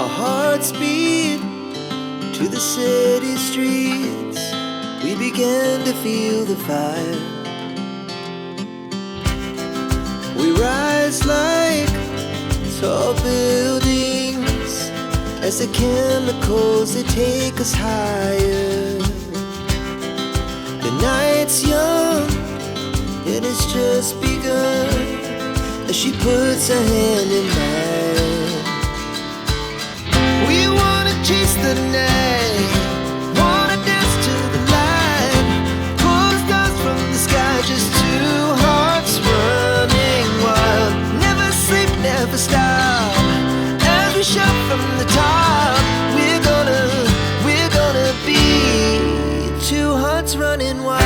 Our hearts beat to the city streets. We began to feel the fire. We rise like tall buildings as the chemicals, they take us higher. The night's young and it's just begun as she puts her hand in mine. We wanna chase the night, wanna dance to the light, pull the stars from the sky, just two hearts running wild. Never sleep, never stop, as we shout from the top. We're gonna be two hearts running wild.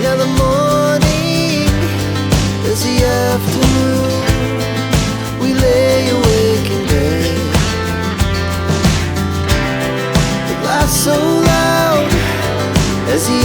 Now the morning is the afternoon. We lay awake in bed. The laughs so loud as the